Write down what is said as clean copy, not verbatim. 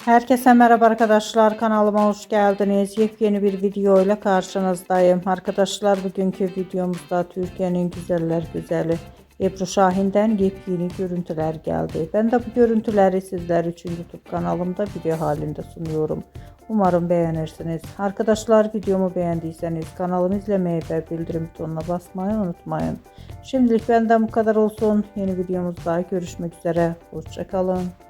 Herkese merhaba arkadaşlar, kanalıma hoş geldiniz. Yepyeni bir video ile karşınızdayım. Arkadaşlar, bugünkü videomuzda Türkiye'nin güzeller güzeli Ebru Şahin'den yepyeni görüntüler geldi. Ben de bu görüntüleri sizler için YouTube kanalımda video halinde sunuyorum. Umarım beğenirsiniz. Arkadaşlar, videomu beğendiyseniz kanalımı izlemeyi ve bildirim butonuna basmayı unutmayın. Şimdilik benden bu kadar olsun. Yeni videomuzda görüşmek üzere. Hoşça kalın.